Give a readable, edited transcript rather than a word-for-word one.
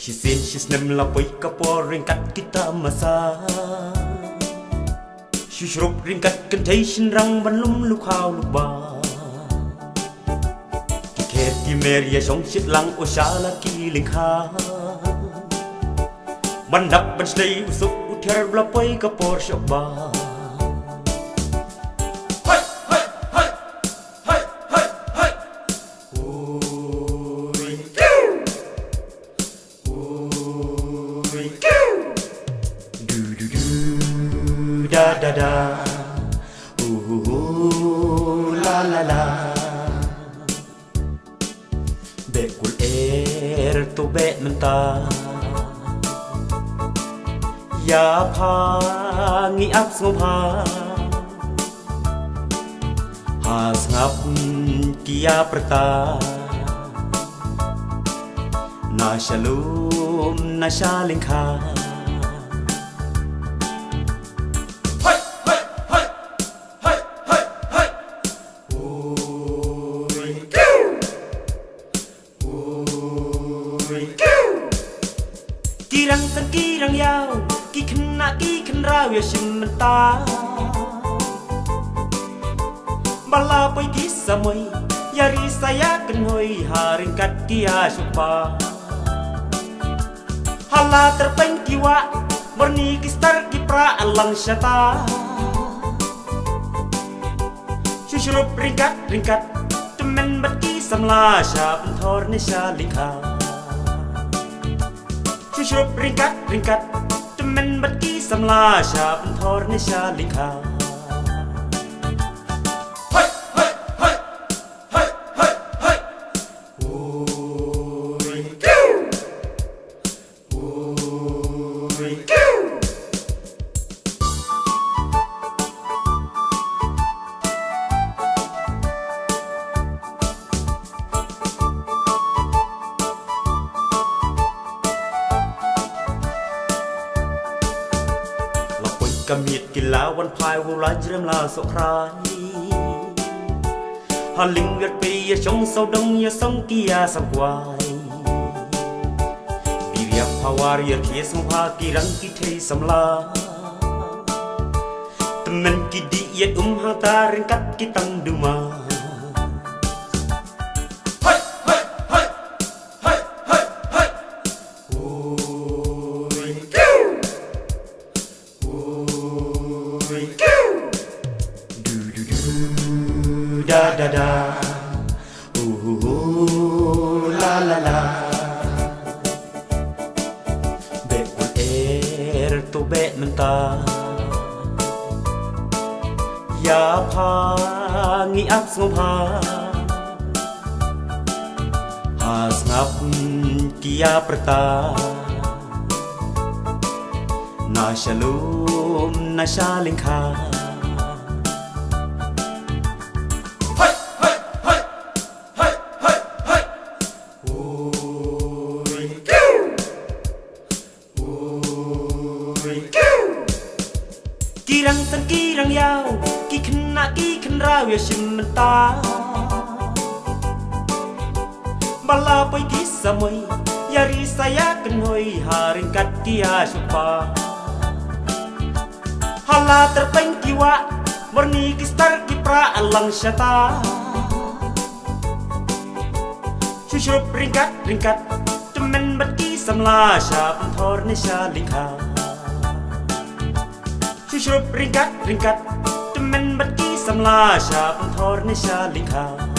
She said she's nem la poi kapor ringkat kita masa She shrub ringkat contation rang ban lum lu khao lu ba Ki khet ki meria song shit lang o shala ki ling kha Ban dap ban stay usuk uther la poi kapor shop ba Da da da, la la la. Be kul to be menta. Ya pa ngi ap ngom ha ngap kia perta. Na shalom na shalingkha. Kirang tan kirang yau ki khen rao ya shim ta bala pai ki samoi yari saya kenoi haring kat kia supa hala terpeng kiwa warni kistar kipra alang syata shushrup ringkat temen baki samla sya penthor ni shalika Shushrup ringkat temen baki samla sya penthor ni shalika Hai hai hai hai hai hai Oi kiu Oi kiu Kamit kila wan phai wo la jrem la so khrai ha ling yat pe ya chong sau dong ya song kia sam kwai Biria phawar ya khie song ha ki rang ki thei sam la temen ki di ya ha ta ring kat ki tang duma Da da da, la la la. Be kul to be menta. Ya pa ngi ap ngom ha ngap kia perta. Na shalom na shalingkha. Kirang tan kirang yau ki khen rao ya shim ta bala pai ki samoi yari saya kenoi haring kat kia supa hala terpeng kiwa warni kistar kipra alang syata shushrup ringkat temen baki samla sya penthor ni shalingkha Shushrup ringkat temen baki samla sya penthor ni shalingkha